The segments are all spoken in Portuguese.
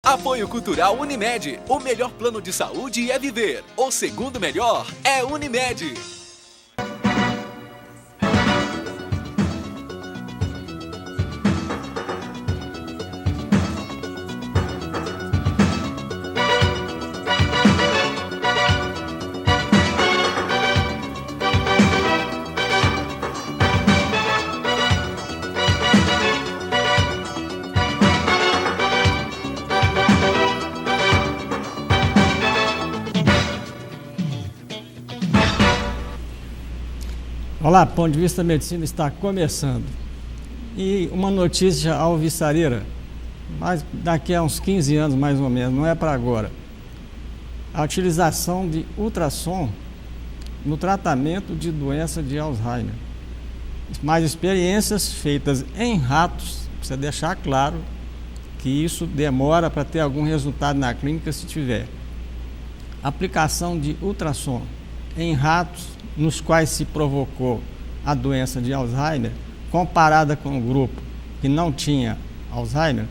Apoio Cultural Unimed. O melhor plano de saúde é viver. O segundo melhor é Unimed. Olá, Ponto de Vista da Medicina está começando. E uma notícia alvissareira, mas daqui a uns 15 anos mais ou menos, não é para agora. A utilização de ultrassom no tratamento de doença de Alzheimer. Mas experiências feitas em ratos, precisa deixar claro que isso demora para ter algum resultado na clínica, se tiver. Aplicação de ultrassom em ratos nos quais se provocou a doença de Alzheimer, comparada com o grupo que não tinha Alzheimer,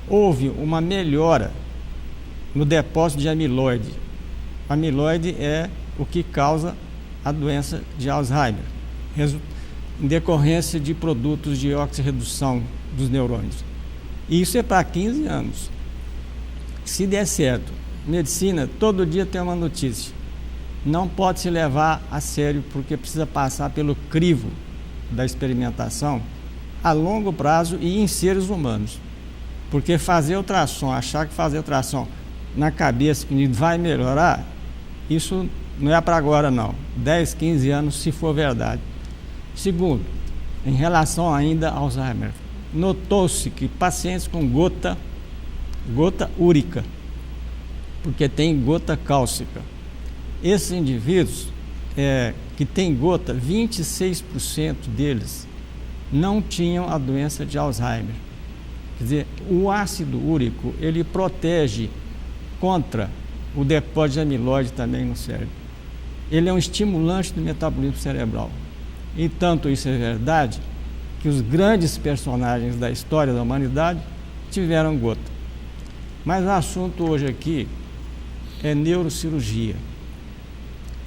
houve uma melhora no depósito de amiloide. O amiloide é o que causa a doença de Alzheimer, em decorrência de produtos de oxirredução dos neurônios. E isso é para 15 anos. Se der certo, medicina, todo dia tem uma notícia. Não pode se levar a sério porque precisa passar pelo crivo da experimentação a longo prazo e em seres humanos. Porque fazer ultrassom, achar que fazer ultrassom na cabeça que vai melhorar, isso não é para agora não. 10, 15 anos se for verdade. Segundo, em relação ainda ao Alzheimer, notou-se que pacientes com gota úrica, porque tem gota cálcica, esses indivíduos que têm gota, 26% deles não tinham a doença de Alzheimer. Quer dizer, o ácido úrico, ele protege contra o depósito de amiloide também no cérebro. Ele é um estimulante do metabolismo cerebral. E tanto isso é verdade, que os grandes personagens da história da humanidade tiveram gota. Mas o assunto hoje aqui é neurocirurgia.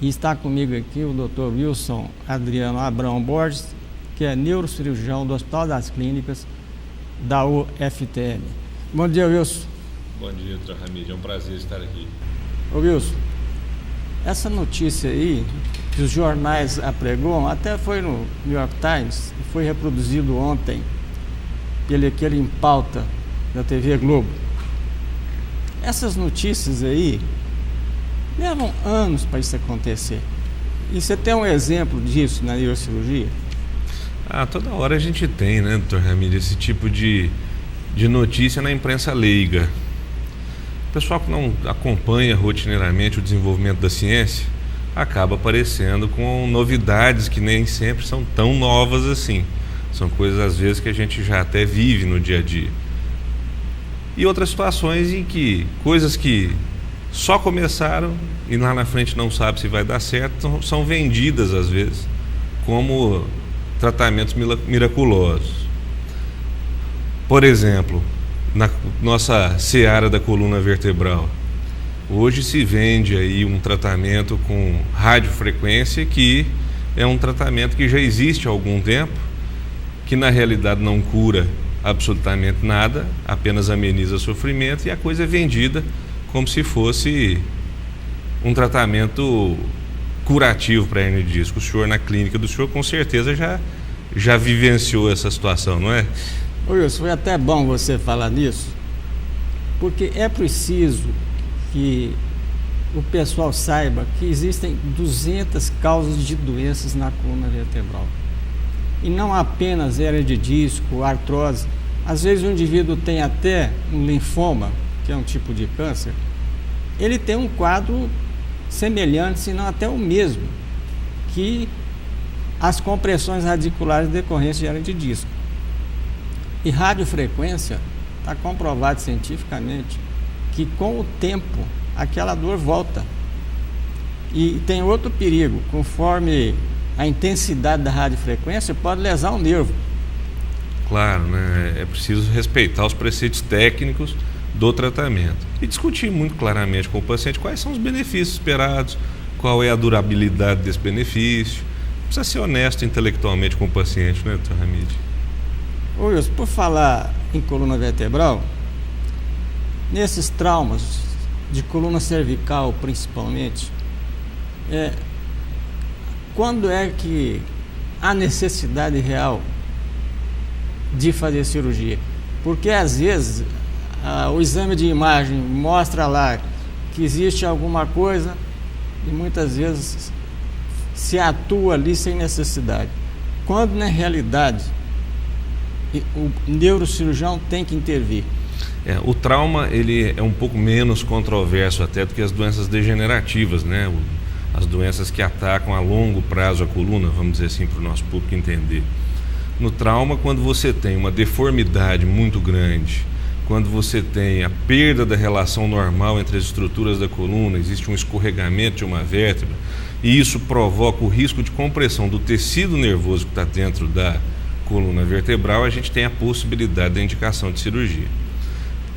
E está comigo aqui o Dr. Wilson Adriano Abrão Borges, que é neurocirurgião do Hospital das Clínicas da UFTM. Bom dia, Wilson. Bom dia, Dr. Hamid. É um prazer estar aqui. Ô Wilson, essa notícia aí, que os jornais apregoam, até foi no New York Times, e foi reproduzido ontem pelo aquele Em Pauta da TV Globo. Essas notícias aí levam anos para isso acontecer. E você tem um exemplo disso na neurocirurgia? Toda hora a gente tem, né, Dr. Hamid, esse tipo de notícia na imprensa leiga. O pessoal que não acompanha rotineiramente o desenvolvimento da ciência acaba aparecendo com novidades que nem sempre são tão novas assim. São coisas, às vezes, que a gente já até vive no dia a dia. E outras situações em que coisas que só começaram e lá na frente não sabe se vai dar certo, são vendidas às vezes como tratamentos miraculosos. Por exemplo, na nossa seara da coluna vertebral, hoje se vende aí um tratamento com radiofrequência, que é um tratamento que já existe há algum tempo, que na realidade não cura absolutamente nada, apenas ameniza sofrimento, e a coisa é vendida como se fosse um tratamento curativo para hernia de disco. O senhor, na clínica do senhor, com certeza já vivenciou essa situação, não é? Ô Wilson, foi até bom você falar nisso, porque é preciso que o pessoal saiba que existem 200 causas de doenças na coluna vertebral. E não apenas hernia de disco, artrose. Às vezes o indivíduo tem até um linfoma, que é um tipo de câncer, ele tem um quadro semelhante, se não até o mesmo, que as compressões radiculares decorrentes de hernia de disco. E radiofrequência, está comprovado cientificamente que com o tempo aquela dor volta. E tem outro perigo, conforme a intensidade da radiofrequência pode lesar o nervo. Claro, né? É preciso respeitar os preceitos técnicos do tratamento. E discutir muito claramente com o paciente quais são os benefícios esperados, qual é a durabilidade desse benefício. Precisa ser honesto intelectualmente com o paciente, né, Dr. Hamid? Ô Wilson, por falar em coluna vertebral, nesses traumas de coluna cervical principalmente, quando é que há necessidade real de fazer cirurgia? Porque às vezes o exame de imagem mostra lá que existe alguma coisa e muitas vezes se atua ali sem necessidade. Quando na realidade o neurocirurgião tem que intervir. O trauma ele é um pouco menos controverso até do que as doenças degenerativas, né? As doenças que atacam a longo prazo a coluna, vamos dizer assim, para o nosso público entender. No trauma, quando você tem uma deformidade muito grande, quando você tem a perda da relação normal entre as estruturas da coluna, existe um escorregamento de uma vértebra, e isso provoca o risco de compressão do tecido nervoso que está dentro da coluna vertebral, a gente tem a possibilidade da indicação de cirurgia.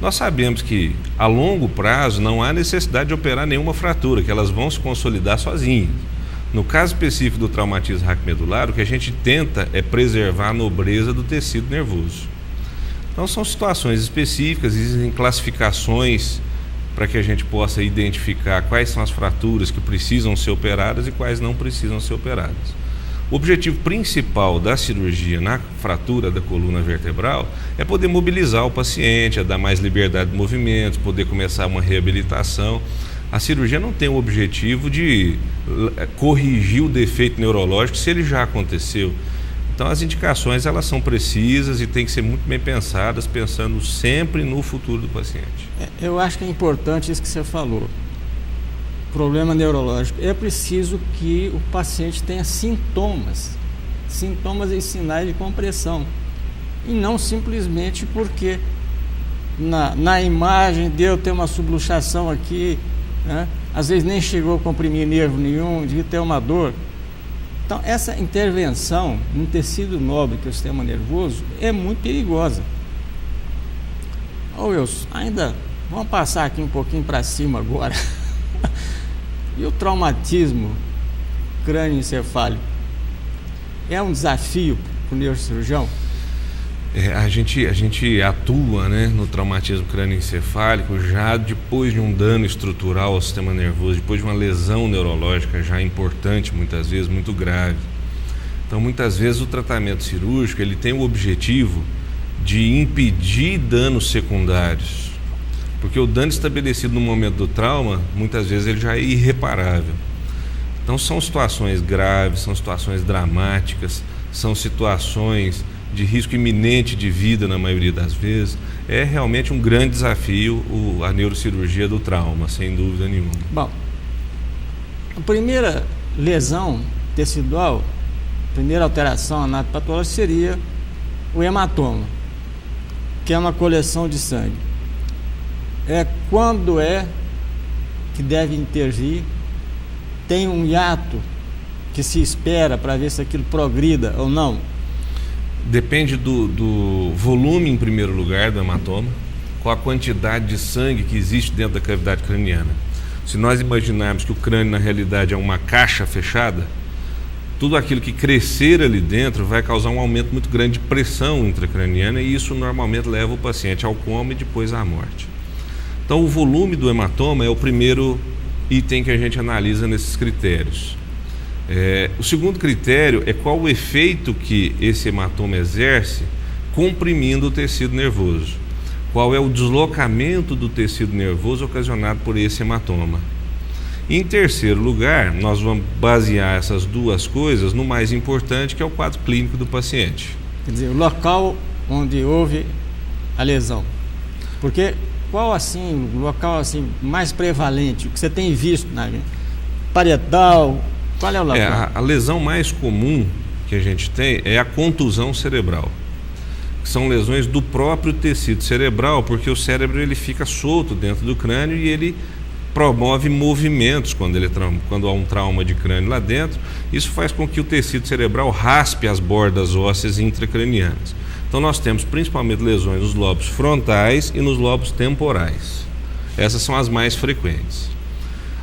Nós sabemos que a longo prazo não há necessidade de operar nenhuma fratura, que elas vão se consolidar sozinhas. No caso específico do traumatismo raquimedular, o que a gente tenta é preservar a nobreza do tecido nervoso. Então são situações específicas, existem classificações para que a gente possa identificar quais são as fraturas que precisam ser operadas e quais não precisam ser operadas. O objetivo principal da cirurgia na fratura da coluna vertebral é poder mobilizar o paciente, é dar mais liberdade de movimentos, poder começar uma reabilitação. A cirurgia não tem o objetivo de corrigir o defeito neurológico se ele já aconteceu. Então as indicações elas são precisas e têm que ser muito bem pensadas, pensando sempre no futuro do paciente. Eu acho que é importante isso que você falou. Problema neurológico. É preciso que o paciente tenha sintomas e sinais de compressão. E não simplesmente porque na imagem deu ter uma subluxação aqui, né? Às vezes nem chegou a comprimir nervo nenhum, devia ter uma dor. Então essa intervenção no tecido nobre que é o sistema nervoso é muito perigosa. Wilson, ainda vamos passar aqui um pouquinho para cima agora. E o traumatismo crânioencefálico é um desafio para o neurocirurgião? A gente atua, né, no traumatismo crânioencefálico já depois de um dano estrutural ao sistema nervoso, depois de uma lesão neurológica já importante, muitas vezes muito grave. Então muitas vezes o tratamento cirúrgico ele tem o objetivo de impedir danos secundários. Porque o dano estabelecido no momento do trauma, muitas vezes ele já é irreparável. Então são situações graves, são situações dramáticas, são situações de risco iminente de vida na maioria das vezes. É realmente um grande desafio a neurocirurgia do trauma, sem dúvida nenhuma. Bom, a primeira lesão tecidual, a primeira alteração anatopatológica seria o hematoma, que é uma coleção de sangue. Quando que deve intervir? Tem um hiato que se espera para ver se aquilo progrida ou não? Depende do volume, em primeiro lugar, do hematoma, com a quantidade de sangue que existe dentro da cavidade craniana. Se nós imaginarmos que o crânio, na realidade, é uma caixa fechada, tudo aquilo que crescer ali dentro vai causar um aumento muito grande de pressão intracraniana e isso normalmente leva o paciente ao coma e depois à morte. Então, o volume do hematoma é o primeiro item que a gente analisa nesses critérios. O segundo critério é qual o efeito que esse hematoma exerce comprimindo o tecido nervoso. Qual é o deslocamento do tecido nervoso ocasionado por esse hematoma. Em terceiro lugar, nós vamos basear essas duas coisas no mais importante, que é o quadro clínico do paciente. Quer dizer, o local onde houve a lesão. Porque qual assim, o local assim, mais prevalente, o que você tem visto na parietal, qual é o local? A lesão mais comum que a gente tem é a contusão cerebral, que são lesões do próprio tecido cerebral, porque o cérebro ele fica solto dentro do crânio e ele promove movimentos quando há um trauma de crânio lá dentro. Isso faz com que o tecido cerebral raspe as bordas ósseas intracranianas. Então nós temos principalmente lesões nos lobos frontais e nos lobos temporais. Essas são as mais frequentes.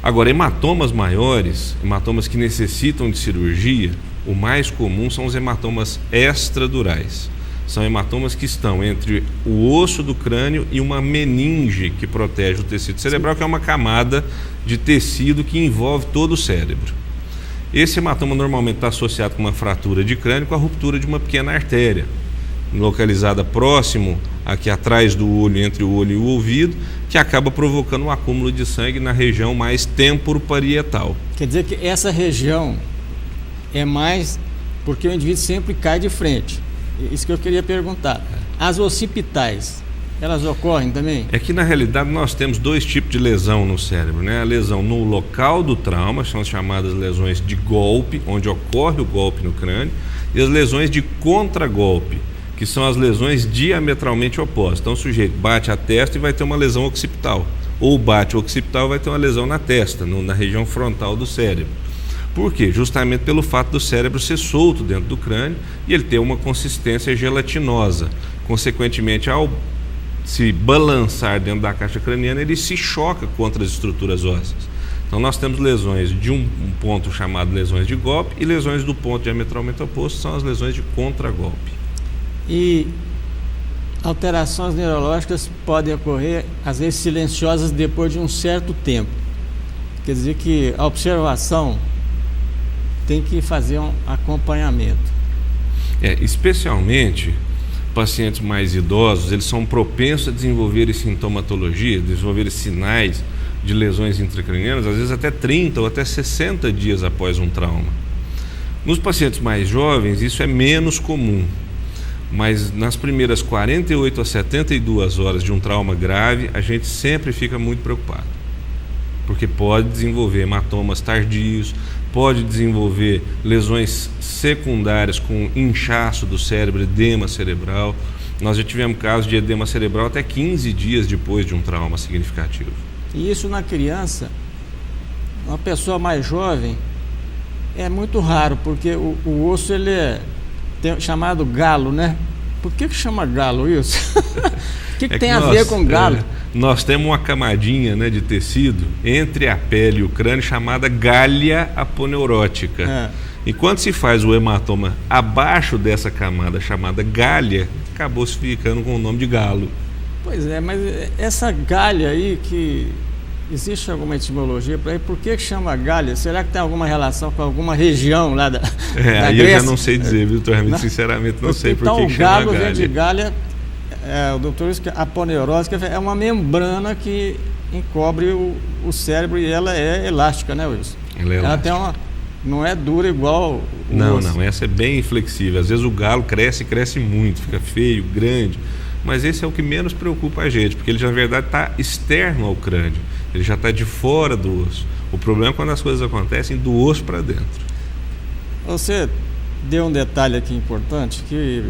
Agora, hematomas maiores, hematomas que necessitam de cirurgia, o mais comum são os hematomas extradurais. São hematomas que estão entre o osso do crânio e uma meninge que protege o tecido cerebral, que é uma camada de tecido que envolve todo o cérebro. Esse hematoma normalmente está associado com uma fratura de crânio, com a ruptura de uma pequena artéria, localizada próximo, aqui atrás do olho, entre o olho e o ouvido, que acaba provocando um acúmulo de sangue na região mais temporoparietal. Quer dizer que essa região é mais porque o indivíduo sempre cai de frente. Isso que eu queria perguntar. As occipitais, elas ocorrem também? É que na realidade nós temos dois tipos de lesão no cérebro, né? A lesão no local do trauma, são as chamadas lesões de golpe, onde ocorre o golpe no crânio, e as lesões de contragolpe, que são as lesões diametralmente opostas. Então o sujeito bate a testa e vai ter uma lesão occipital, ou bate o occipital e vai ter uma lesão na testa, na região frontal do cérebro. Por quê? Justamente pelo fato do cérebro ser solto dentro do crânio e ele ter uma consistência gelatinosa. Consequentemente, ao se balançar dentro da caixa craniana, ele se choca contra as estruturas ósseas. Então nós temos lesões de um ponto chamado lesões de golpe e lesões do ponto diametralmente oposto, são as lesões de contragolpe. E alterações neurológicas podem ocorrer, às vezes silenciosas, depois de um certo tempo. Quer dizer que a observação tem que fazer um acompanhamento. Especialmente pacientes mais idosos, eles são propensos a desenvolver sintomatologia, desenvolver sinais de lesões intracranianas, às vezes até 30 ou até 60 dias após um trauma. Nos pacientes mais jovens, isso é menos comum, mas nas primeiras 48 a 72 horas de um trauma grave, a gente sempre fica muito preocupado, porque pode desenvolver hematomas tardios, pode desenvolver lesões secundárias com inchaço do cérebro, edema cerebral. Nós já tivemos casos de edema cerebral até 15 dias depois de um trauma significativo. E isso na criança, uma pessoa mais jovem, é muito raro, porque o osso ele é chamado galo, né? Por que chama galo isso? O que tem a ver com galo? Nós temos uma camadinha, né, de tecido entre a pele e o crânio chamada galha aponeurótica. E quando se faz o hematoma abaixo dessa camada chamada galha, acabou se ficando com o nome de galo. Pois é, mas essa galha aí, que existe alguma etimologia para aí? Por que chama galha? Será que tem alguma relação com alguma região lá da Grécia? Aí eu já não sei dizer, viu, doutor Ramiro? Sinceramente não sei por que chama galha. Então o galo vem de galha. O doutor diz que a aponeurose é uma membrana que encobre o cérebro e ela é elástica, né, Wilson? Ela tem não é dura igual o osso. Não, essa é bem flexível. Às vezes o galo cresce muito, fica feio, grande, mas esse é o que menos preocupa a gente, porque ele já, na verdade, está externo ao crânio, ele já está de fora do osso. O problema é quando as coisas acontecem do osso para dentro. Você deu um detalhe aqui importante, que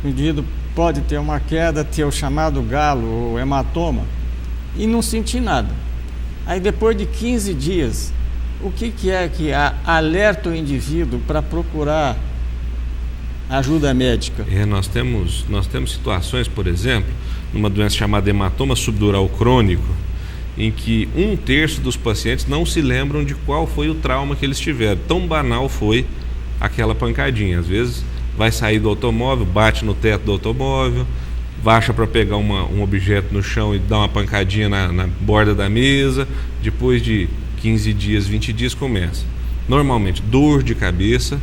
o indivíduo pode ter uma queda, ter o chamado galo ou hematoma e não sentir nada. Aí depois de 15 dias, o que é que alerta o indivíduo para procurar ajuda médica? Nós temos situações, por exemplo, numa doença chamada hematoma subdural crônico, em que 1/3 dos pacientes não se lembram de qual foi o trauma que eles tiveram. Tão banal foi aquela pancadinha. Às vezes vai sair do automóvel, bate no teto do automóvel, baixa para pegar um objeto no chão e dá uma pancadinha na borda da mesa. Depois de 15 dias, 20 dias começa. Normalmente dor de cabeça,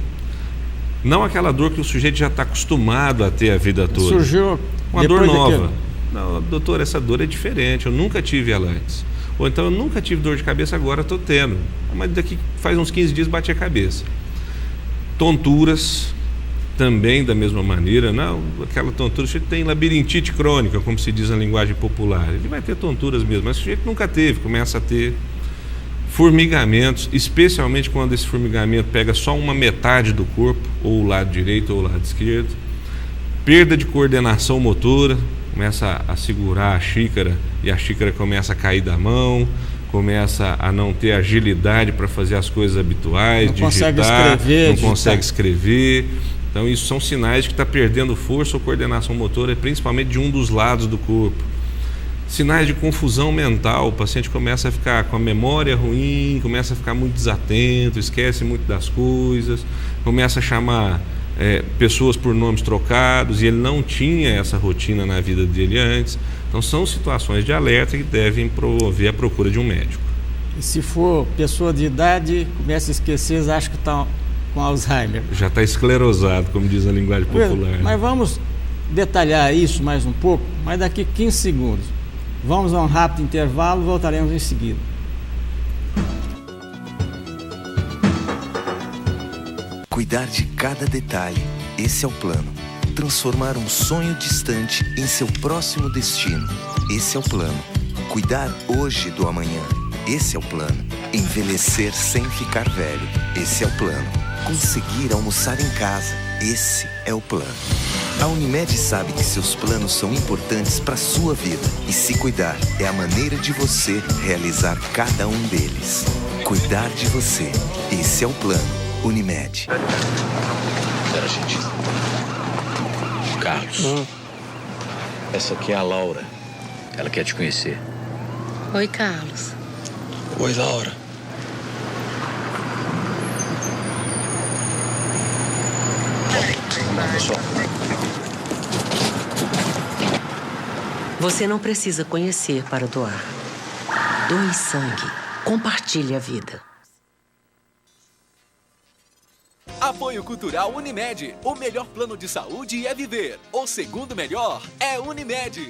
não aquela dor que o sujeito já está acostumado a ter a vida toda. Surgiu uma dor nova. Não, doutor, essa dor é diferente, eu nunca tive ela antes. Ou então eu nunca tive dor de cabeça, agora estou tendo. Mas daqui faz uns 15 dias bate a cabeça. Tonturas, também da mesma maneira, não, aquela tontura, o sujeito tem labirintite crônica, como se diz na linguagem popular, ele vai ter tonturas mesmo, mas o sujeito nunca teve, começa a ter formigamentos, especialmente quando esse formigamento pega só uma metade do corpo, ou o lado direito ou o lado esquerdo, perda de coordenação motora, começa a segurar a xícara e a xícara começa a cair da mão, começa a não ter agilidade para fazer as coisas habituais, não consegue escrever, não consegue escrever, Então isso são sinais de que está perdendo força ou coordenação motora, principalmente de um dos lados do corpo. Sinais de confusão mental, o paciente começa a ficar com a memória ruim, começa a ficar muito desatento, esquece muito das coisas, começa a chamar pessoas por nomes trocados, e ele não tinha essa rotina na vida dele antes. Então são situações de alerta que devem promover a procura de um médico. E se for pessoa de idade, começa a esquecer, acha que está com Alzheimer. Já está esclerosado, como diz a linguagem popular. Mas vamos detalhar isso mais um pouco, mas daqui 15 segundos. Vamos a um rápido intervalo e voltaremos em seguida. Cuidar de cada detalhe, esse é o plano. Transformar um sonho distante em seu próximo destino, esse é o plano. Cuidar hoje do amanhã, esse é o plano. Envelhecer sem ficar velho, esse é o plano. Conseguir almoçar em casa, esse é o plano. A Unimed sabe que seus planos são importantes para a sua vida e se cuidar é a maneira de você realizar cada um deles. Cuidar de você, esse é o plano Unimed. Pera, gente. Carlos, essa aqui é a Laura. Ela quer te conhecer. Oi, Carlos. Oi, Laura. Vamos lá, pessoal. Você não precisa conhecer para doar. Doe sangue. Compartilhe a vida. Apoio Cultural Unimed. O melhor plano de saúde é viver. O segundo melhor é Unimed.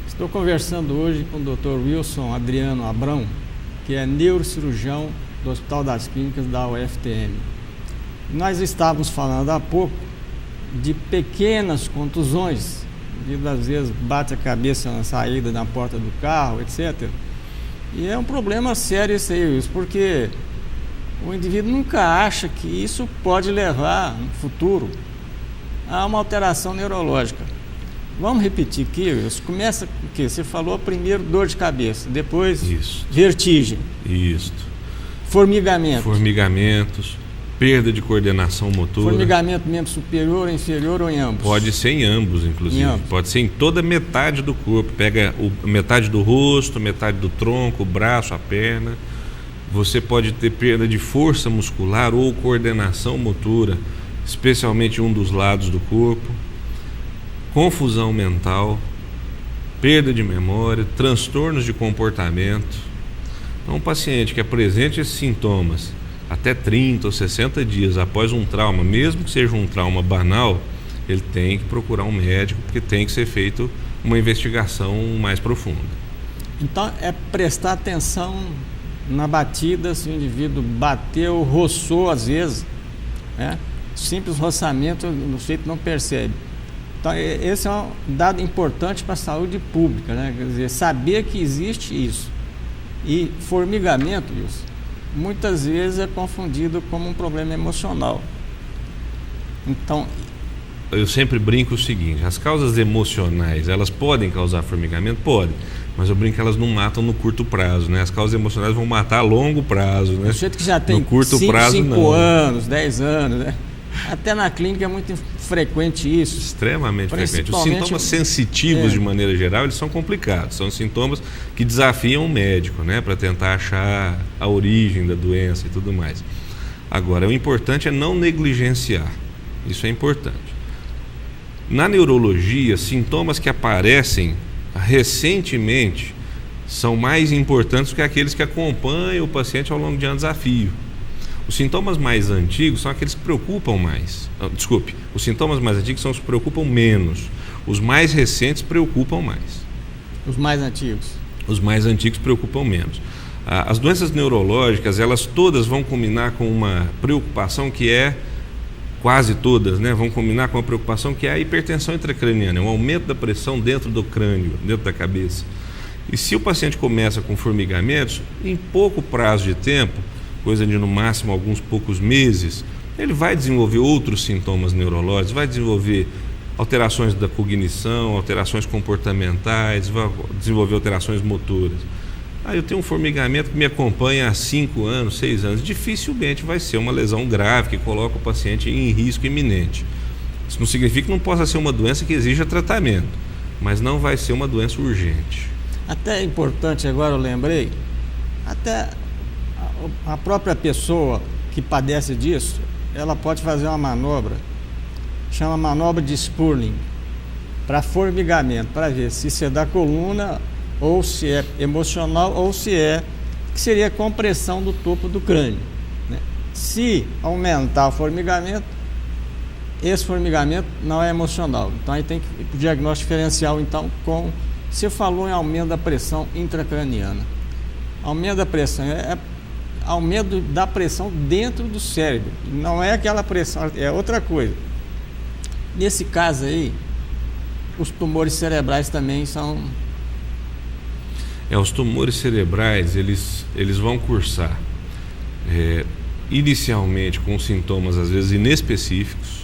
Estou conversando hoje com o Dr. Wilson Adriano Abrão, que é neurocirurgião do Hospital das Clínicas da UFTM. Nós estávamos falando há pouco de pequenas contusões, às vezes bate a cabeça na saída da porta do carro, etc. E é um problema sério isso aí, porque o indivíduo nunca acha que isso pode levar no futuro a uma alteração neurológica. Vamos repetir aqui, Wilson. Começa com o quê? Você falou primeiro dor de cabeça, depois vertigem. Isso. Formigamentos, perda de coordenação motora. Formigamento membro superior, inferior ou em ambos? Pode ser em ambos, inclusive. Pode ser em toda a metade do corpo. Pega metade do rosto, metade do tronco, o braço, a perna. Você pode ter perda de força muscular ou coordenação motora, especialmente um dos lados do corpo. Confusão mental, perda de memória, transtornos de comportamento. Então, um paciente que apresente esses sintomas até 30 ou 60 dias após um trauma, mesmo que seja um trauma banal, ele tem que procurar um médico, porque tem que ser feita uma investigação mais profunda. Então, é prestar atenção na batida, se o indivíduo bateu, roçou às vezes, né? Simples roçamento, o sujeito não percebe. Então, esse é um dado importante para a saúde pública, né? Quer dizer, saber que existe isso. E formigamento, isso, muitas vezes é confundido como um problema emocional. Então, eu sempre brinco o seguinte: as causas emocionais, elas podem causar formigamento? Podem, mas eu brinco que elas não matam no curto prazo, né? As causas emocionais vão matar a longo prazo, né? O jeito que já tem 5 anos, 10 anos, né? Até na clínica é muito frequente isso. Extremamente frequente. Os sintomas sensitivos, de maneira geral, eles são complicados. São sintomas que desafiam o médico, né, para tentar achar a origem da doença e tudo mais. Agora, o importante é não negligenciar. Isso é importante. Na neurologia, sintomas que aparecem recentemente são mais importantes do que aqueles que acompanham o paciente ao longo de um desafio. Os sintomas mais antigos são aqueles que preocupam mais. Os sintomas mais antigos são os que preocupam menos. Os mais recentes preocupam mais. Os mais antigos? Os mais antigos preocupam menos. As doenças neurológicas, elas todas vão combinar com uma preocupação que é, quase todas, né, vão combinar com uma preocupação que é a hipertensão intracraniana, um aumento da pressão dentro do crânio, dentro da cabeça. E se o paciente começa com formigamentos, em pouco prazo de tempo, coisa de no máximo alguns poucos meses, ele vai desenvolver outros sintomas neurológicos, vai desenvolver alterações da cognição, alterações comportamentais, vai desenvolver alterações motoras. Eu tenho um formigamento que me acompanha há 5 anos, 6 anos. Dificilmente vai ser uma lesão grave que coloca o paciente em risco iminente. Isso não significa que não possa ser uma doença que exija tratamento, mas não vai ser uma doença urgente. Até é importante, agora eu lembrei, até a própria pessoa que padece disso, ela pode fazer uma manobra, chama manobra de Spurling, para formigamento, para ver se isso é da coluna, ou se é emocional, ou se que seria compressão do topo do crânio, né? Se aumentar o formigamento, esse formigamento não é emocional. Então aí tem que ir para o diagnóstico diferencial, então, com... Você falou em aumento da pressão intracraniana. Aumento da pressão é aumento da pressão dentro do cérebro. Não é aquela pressão, é outra coisa. Nesse caso aí, os tumores cerebrais também são... Os tumores cerebrais, eles vão cursar inicialmente com sintomas, às vezes, inespecíficos,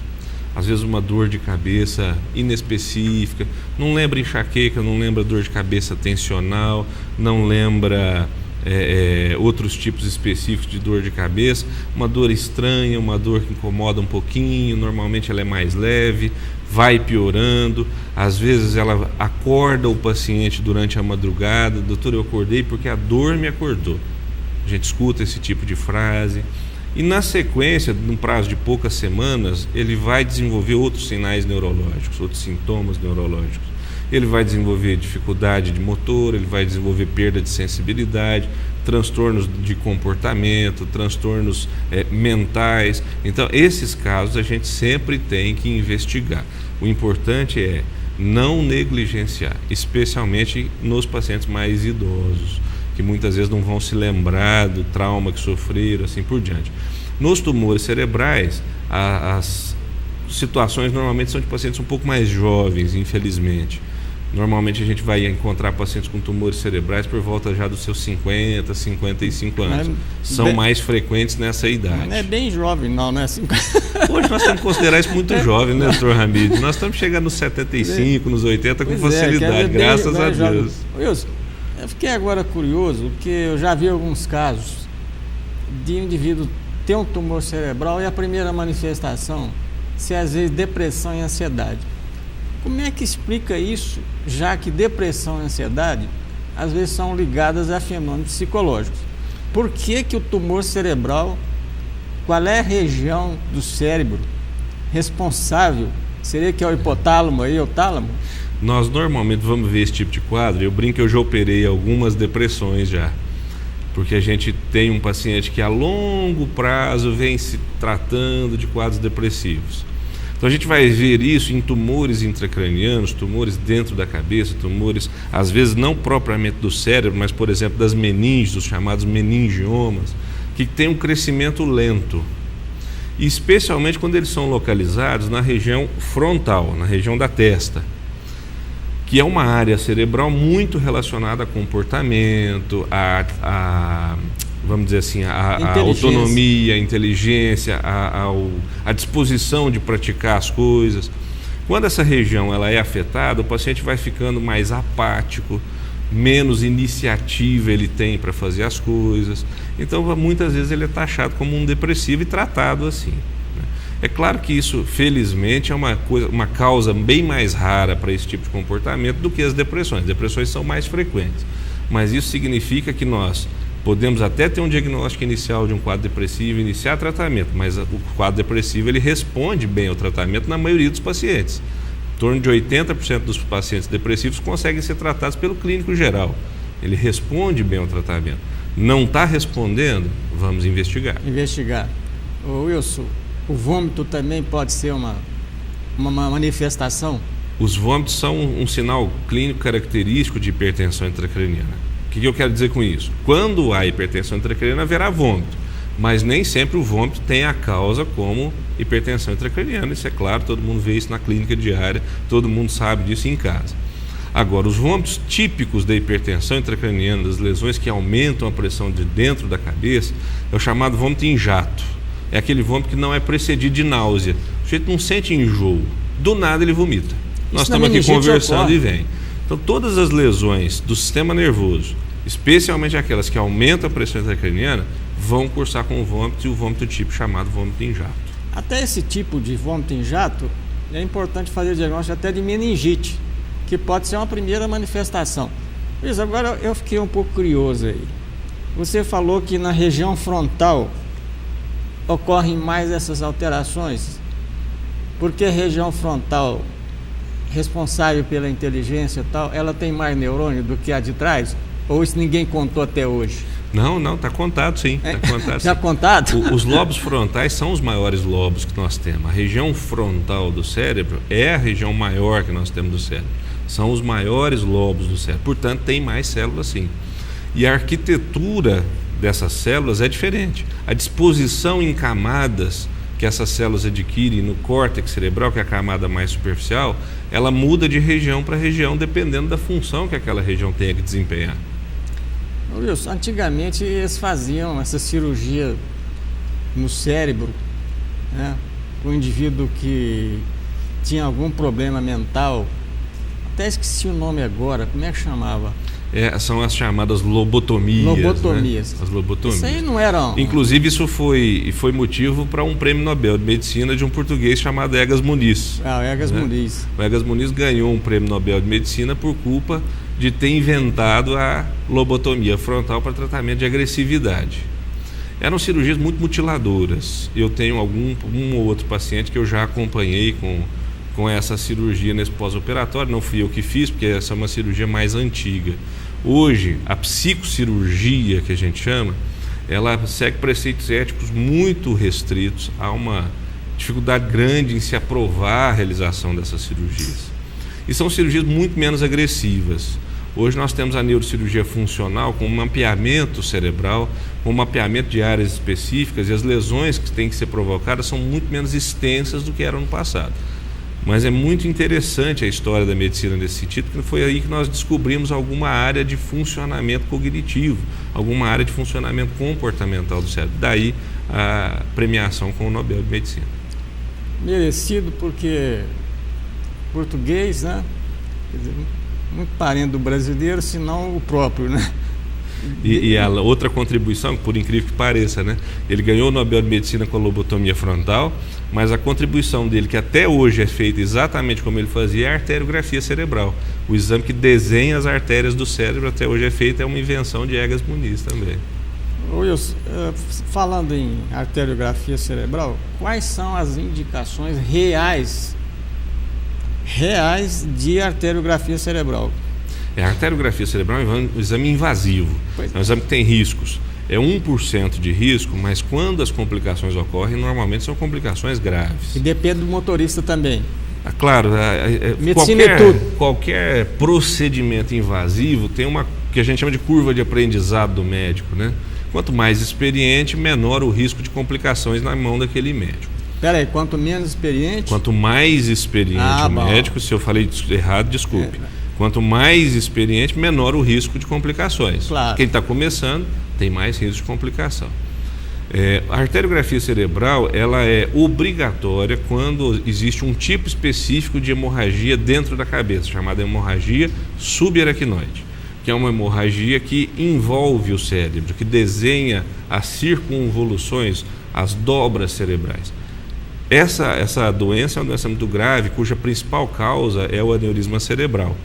às vezes uma dor de cabeça inespecífica, não lembra enxaqueca, não lembra dor de cabeça tensional, não lembra outros tipos específicos de dor de cabeça, uma dor estranha, uma dor que incomoda um pouquinho, normalmente ela é mais leve, vai piorando, às vezes ela acorda o paciente durante a madrugada, doutor, eu acordei porque a dor me acordou. A gente escuta esse tipo de frase. E na sequência, num prazo de poucas semanas, ele vai desenvolver outros sinais neurológicos, outros sintomas neurológicos. Ele vai desenvolver dificuldade de motor, ele vai desenvolver perda de sensibilidade, transtornos de comportamento, transtornos mentais. Então, esses casos a gente sempre tem que investigar. O importante é não negligenciar, especialmente nos pacientes mais idosos, que muitas vezes não vão se lembrar do trauma que sofreram, assim por diante. Nos tumores cerebrais, as situações normalmente são de pacientes um pouco mais jovens, infelizmente. Normalmente a gente vai encontrar pacientes com tumores cerebrais por volta já dos seus 50, 55 anos. São mais frequentes nessa idade. Não é bem jovem, não é 50. Hoje nós temos que considerar isso muito jovem, né, doutor Hamid? Nós estamos chegando nos 75, nos 80 com facilidade, graças a Deus. Wilson, eu fiquei agora curioso, porque eu já vi alguns casos de indivíduo ter um tumor cerebral e a primeira manifestação ser às vezes depressão e ansiedade. Como é que explica isso, já que depressão e ansiedade às vezes são ligadas a fenômenos psicológicos? Por que o tumor cerebral, qual é a região do cérebro responsável? Seria que é o hipotálamo aí, o tálamo? Nós normalmente vamos ver esse tipo de quadro. Eu brinco que eu já operei algumas depressões já, porque a gente tem um paciente que a longo prazo vem se tratando de quadros depressivos. Então a gente vai ver isso em tumores intracranianos, tumores dentro da cabeça, tumores às vezes não propriamente do cérebro, mas por exemplo das meninges, os chamados meningiomas, que tem um crescimento lento, e especialmente quando eles são localizados na região frontal, na região da testa, que é uma área cerebral muito relacionada a comportamento, vamos dizer assim, a autonomia, a inteligência, a disposição de praticar as coisas. Quando essa região ela é afetada, o paciente vai ficando mais apático, menos iniciativa ele tem para fazer as coisas. Então, muitas vezes ele é taxado como um depressivo e tratado assim. É claro que isso, felizmente, é uma causa bem mais rara para esse tipo de comportamento do que as depressões. As depressões são mais frequentes, mas isso significa que nós podemos até ter um diagnóstico inicial de um quadro depressivo, iniciar tratamento, mas o quadro depressivo ele responde bem ao tratamento na maioria dos pacientes. Em torno de 80% dos pacientes depressivos conseguem ser tratados pelo clínico geral. Ele responde bem ao tratamento. Não está respondendo? Vamos investigar. Wilson, o vômito também pode ser uma manifestação? Os vômitos são um sinal clínico característico de hipertensão intracraniana. O que eu quero dizer com isso? Quando há hipertensão intracraniana, haverá vômito, mas nem sempre o vômito tem a causa como hipertensão intracraniana. Isso é claro, todo mundo vê isso na clínica diária, todo mundo sabe disso em casa. Agora, os vômitos típicos da hipertensão intracraniana, das lesões que aumentam a pressão de dentro da cabeça, é o chamado vômito em jato. É aquele vômito que não é precedido de náusea. O sujeito não sente enjoo, do nada ele vomita. Nós estamos aqui conversando e vem. Então, todas as lesões do sistema nervoso especialmente aquelas que aumentam a pressão intracraniana, vão cursar com o vômito, e o vômito tipo chamado vômito em jato. Até esse tipo de vômito em jato, é importante fazer o diagnóstico até de meningite, que pode ser uma primeira manifestação. Luiz, agora eu fiquei um pouco curioso aí. Você falou que na região frontal ocorrem mais essas alterações, porque a região frontal, responsável pela inteligência e tal, ela tem mais neurônio do que a de trás? Ou isso ninguém contou até hoje? Não, está contado sim. Tá contado, já sim. Contado? Os lobos frontais são os maiores lobos que nós temos. A região frontal do cérebro é a região maior que nós temos do cérebro. São os maiores lobos do cérebro. Portanto, tem mais células sim. E a arquitetura dessas células é diferente. A disposição em camadas que essas células adquirem no córtex cerebral, que é a camada mais superficial, ela muda de região para região, dependendo da função que aquela região tenha que desempenhar. Wilson, antigamente eles faziam essa cirurgia no cérebro, né, para o indivíduo que tinha algum problema mental. Até esqueci o nome agora, como é que chamava? São as chamadas lobotomias. Lobotomias. Né? As lobotomias. Isso aí não eram... Inclusive, isso foi motivo para um prêmio Nobel de Medicina de um português chamado Egas Muniz. Egas Muniz. O Egas Muniz ganhou um prêmio Nobel de Medicina por culpa de ter inventado a lobotomia frontal para tratamento de agressividade. Eram cirurgias muito mutiladoras. Eu tenho um ou outro paciente que eu já acompanhei com essa cirurgia nesse pós-operatório. Não fui eu que fiz, porque essa é uma cirurgia mais antiga. Hoje, a psicocirurgia, que a gente chama, ela segue preceitos éticos muito restritos. Há uma dificuldade grande em se aprovar a realização dessas cirurgias. E são cirurgias muito menos agressivas. Hoje nós temos a neurocirurgia funcional com um mapeamento cerebral, com um mapeamento de áreas específicas, e as lesões que têm que ser provocadas são muito menos extensas do que eram no passado. Mas é muito interessante a história da medicina nesse sentido, porque foi aí que nós descobrimos alguma área de funcionamento cognitivo, alguma área de funcionamento comportamental do cérebro. Daí a premiação com o Nobel de Medicina. Merecido, porque português, né? Quer dizer, muito parente do brasileiro, se não o próprio, né? E a outra contribuição, por incrível que pareça, né? Ele ganhou o Nobel de Medicina com a lobotomia frontal, mas a contribuição dele, que até hoje é feita exatamente como ele fazia, é a arteriografia cerebral. O exame que desenha as artérias do cérebro até hoje é feito, é uma invenção de Egas Muniz também. Wilson, falando em arteriografia cerebral, quais são as indicações reais de arteriografia cerebral? A arteriografia cerebral é um exame invasivo, é um exame que tem riscos. É 1% de risco, mas quando as complicações ocorrem, normalmente são complicações graves. E depende do motorista também. Claro, qualquer procedimento invasivo tem uma que a gente chama de curva de aprendizado do médico, né? Quanto mais experiente, menor o risco de complicações na mão daquele médico. Peraí, quanto menos experiente? Quanto mais experiente o médico, se eu falei errado, desculpe. Quanto mais experiente, menor o risco de complicações. Claro. Quem está começando tem mais risco de complicação. A arteriografia cerebral, ela é obrigatória quando existe um tipo específico de hemorragia dentro da cabeça, chamada hemorragia subaracnoide, que é uma hemorragia que envolve o cérebro, que desenha as circunvoluções, as dobras cerebrais. Essa doença é uma doença muito grave, cuja principal causa é o aneurisma cerebral.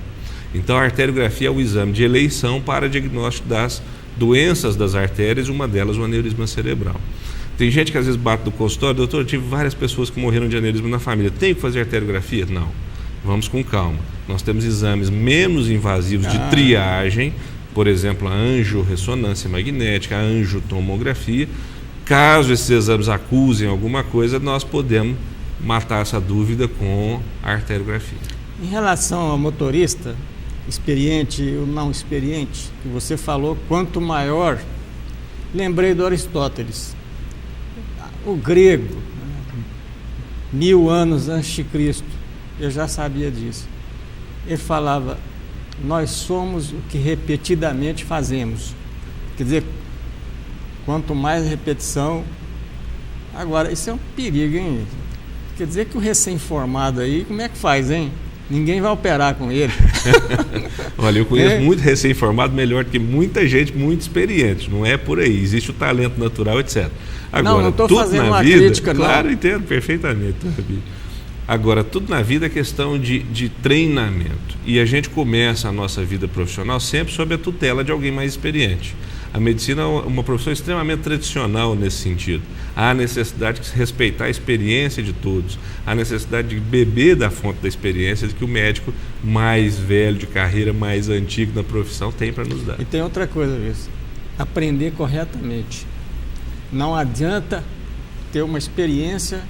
Então a arteriografia é o exame de eleição para diagnóstico das doenças das artérias, uma delas o aneurisma cerebral. Tem gente que às vezes bate no consultório: doutor, eu tive várias pessoas que morreram de aneurisma na família, tem que fazer arteriografia? Não, vamos com calma. Nós temos exames menos invasivos de triagem, por exemplo, a angiorressonância magnética, a angiotomografia. Caso esses exames acusem alguma coisa, nós podemos matar essa dúvida com a arteriografia. Em relação ao motorista, experiente ou não experiente, que você falou, quanto maior, lembrei do Aristóteles, o grego, 1000 anos antes de Cristo, eu já sabia disso. Ele falava: nós somos o que repetidamente fazemos. Quer dizer, quanto mais repetição. Agora, isso é um perigo, hein? Quer dizer que o recém-formado aí, como é que faz, hein? Ninguém vai operar com ele. Olha, eu conheço muito recém-formado melhor do que muita gente muito experiente. Não é por aí. Existe o talento natural, etc. Agora, não estou tudo fazendo na uma vida, crítica, claro, não. entendo perfeitamente. Agora, tudo na vida é questão de treinamento. E a gente começa a nossa vida profissional sempre sob a tutela de alguém mais experiente. A medicina é uma profissão extremamente tradicional nesse sentido. Há a necessidade de se respeitar a experiência de todos. Há a necessidade de beber da fonte da experiência que o médico mais velho, de carreira mais antigo na profissão tem para nos dar. E tem outra coisa, Wilson. Aprender corretamente. Não adianta ter uma experiência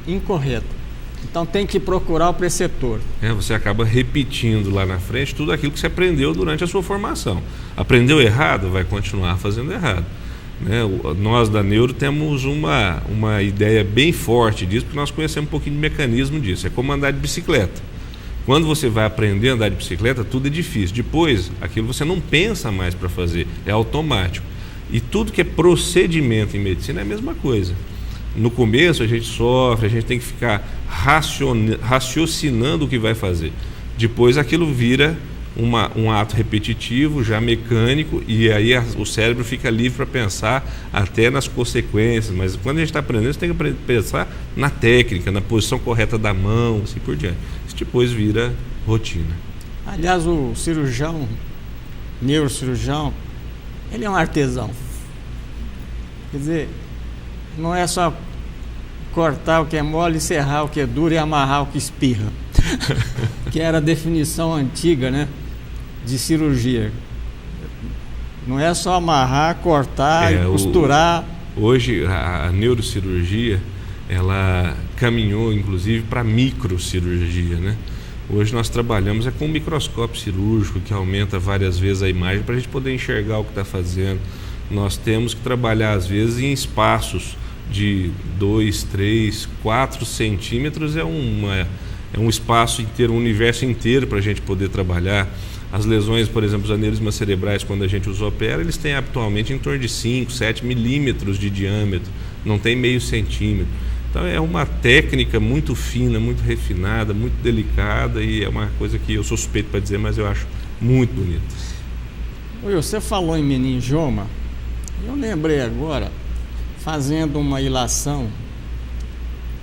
incorreta. Então tem que procurar o preceptor. Você acaba repetindo lá na frente tudo aquilo que você aprendeu durante a sua formação. Aprendeu errado, vai continuar fazendo errado. Nós da Neuro temos uma ideia bem forte disso, porque nós conhecemos um pouquinho de mecanismo disso. É como andar de bicicleta. Quando você vai aprender a andar de bicicleta, tudo é difícil. Depois, aquilo você não pensa mais para fazer, é automático. E tudo que é procedimento em medicina é a mesma coisa. No começo a gente sofre, a gente tem que ficar raciocinando o que vai fazer. Depois aquilo vira um ato repetitivo, já mecânico, e aí o cérebro fica livre para pensar até nas consequências. Mas quando a gente está aprendendo, você tem que pensar na técnica, na posição correta da mão, assim por diante. Isso depois vira rotina. Aliás, o cirurgião, neurocirurgião, ele é um artesão. Quer dizer, não é só cortar o que é mole, serrar o que é duro e amarrar o que espirra. Que era a definição antiga, né, de cirurgia. Não é só amarrar, cortar e costurar. Hoje a neurocirurgia, ela caminhou inclusive para a microcirurgia, né? Hoje nós trabalhamos com um microscópio cirúrgico que aumenta várias vezes a imagem para a gente poder enxergar o que está fazendo. Nós temos que trabalhar às vezes em espaços de 2, 3, 4 centímetros, é um espaço inteiro, um universo inteiro para a gente poder trabalhar. As lesões, por exemplo, os aneurismas cerebrais, quando a gente os opera, eles têm habitualmente em torno de 5, 7 milímetros de diâmetro, não tem meio centímetro. Então é uma técnica muito fina, muito refinada, muito delicada, e é uma coisa que eu sou suspeito para dizer, mas eu acho muito bonita. Você falou em meningioma, eu lembrei agora, fazendo uma ilação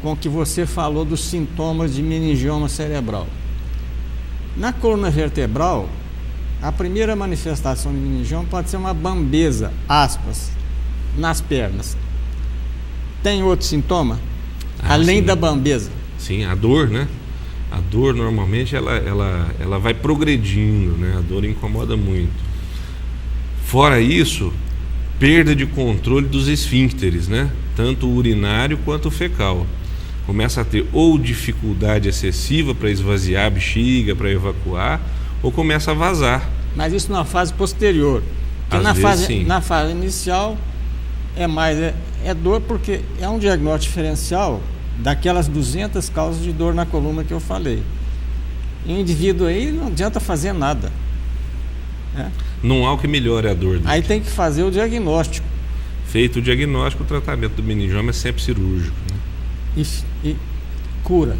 com o que você falou dos sintomas de meningioma cerebral. Na coluna vertebral, a primeira manifestação de meningioma pode ser uma bambeza, aspas, nas pernas. Tem outro sintoma? Além da bambeza? Sim, a dor, né? A dor normalmente ela vai progredindo, né? A dor incomoda muito. Fora isso, perda de controle dos esfíncteres, né? Tanto o urinário quanto o fecal. Começa a ter ou dificuldade excessiva para esvaziar a bexiga, para evacuar, ou começa a vazar. Mas isso na fase posterior. Porque na fase inicial é dor, porque é um diagnóstico diferencial daquelas 200 causas de dor na coluna que eu falei. E o indivíduo aí não adianta fazer nada. Não há o que melhore a dor dele. Aí tem que fazer o diagnóstico. Feito o diagnóstico, o tratamento do meningioma é sempre cirúrgico, né? E cura.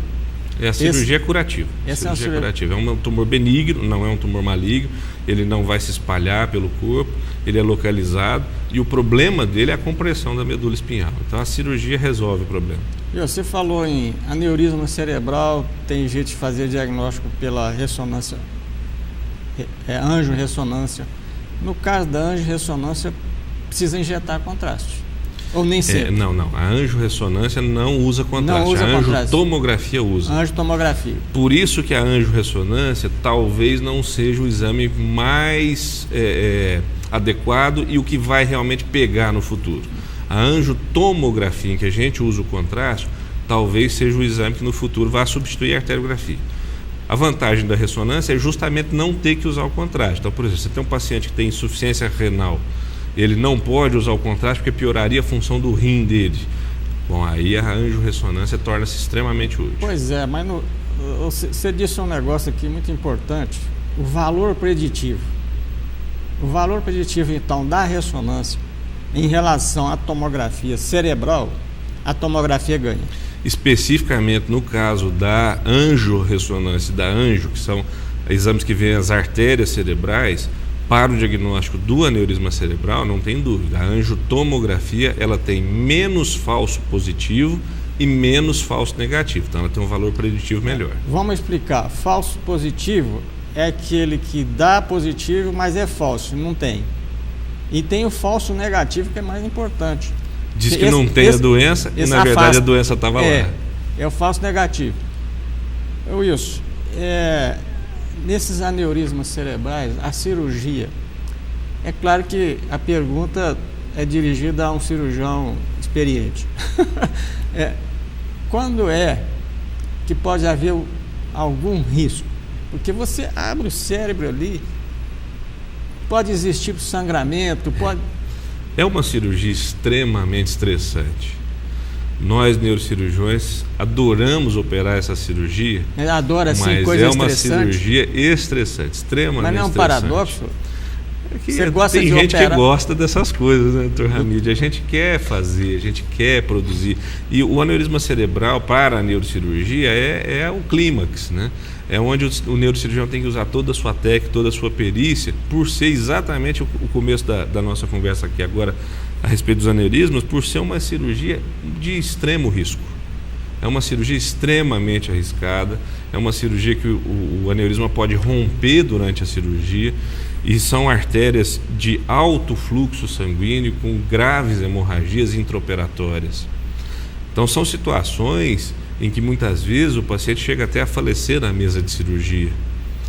A cirurgia é curativa. Essa cirurgia é curativa. É um tumor benigno, não é um tumor maligno, ele não vai se espalhar pelo corpo, ele é localizado, e o problema dele é a compressão da medula espinhal. Então a cirurgia resolve o problema. E você falou em aneurisma cerebral, tem jeito de fazer diagnóstico pela ressonância, angiorressonância. No caso da angiorressonância, precisa injetar contraste. Ou nem sempre? Não. A angiorressonância não usa contraste. A angiotomografia usa. Angiotomografia. Por isso que a angiorressonância talvez não seja o exame mais adequado e o que vai realmente pegar no futuro. A angiotomografia, em que a gente usa o contraste, talvez seja o exame que no futuro vai substituir a arteriografia. A vantagem da ressonância é justamente não ter que usar o contraste. Então, por exemplo, você tem um paciente que tem insuficiência renal, ele não pode usar o contraste porque pioraria a função do rim dele. Bom, aí a angiorressonância torna-se extremamente útil. Pois é, mas você disse um negócio aqui muito importante, o valor preditivo. O valor preditivo, então, da ressonância em relação à tomografia cerebral, a tomografia ganha. Especificamente no caso da angiorressonância, da angio, que são exames que veem as artérias cerebrais, para o diagnóstico do aneurisma cerebral, não tem dúvida, a angiotomografia ela tem menos falso positivo e menos falso negativo, então ela tem um valor preditivo melhor. Vamos explicar. Falso positivo é aquele que dá positivo, mas é falso, não tem. E tem o falso negativo, que é mais importante. Diz que não tem a doença e na verdade a doença estava lá. É o falso negativo. Wilson, nesses aneurismas cerebrais, a cirurgia, é claro que a pergunta é dirigida a um cirurgião experiente. Quando é que pode haver algum risco? Porque você abre o cérebro ali, pode existir sangramento, pode... É uma cirurgia extremamente estressante. Nós, neurocirurgiões, adoramos operar essa cirurgia. Adora, sim, mas coisa é uma estressante. cirurgia estressante, extremamente estressante. Mas não é um paradoxo? Você gosta tem gente operar? Que gosta dessas coisas, né, doutor Hamid? A gente quer fazer, a gente quer produzir. E o aneurisma cerebral para a neurocirurgia é o clímax, né? É onde o neurocirurgião tem que usar toda a sua técnica, toda a sua perícia, por ser exatamente o começo da nossa conversa aqui agora a respeito dos aneurismas, por ser uma cirurgia de extremo risco. É uma cirurgia extremamente arriscada, é uma cirurgia que o aneurisma pode romper durante a cirurgia, e são artérias de alto fluxo sanguíneo com graves hemorragias intraoperatórias. Então são situações em que muitas vezes o paciente chega até a falecer na mesa de cirurgia.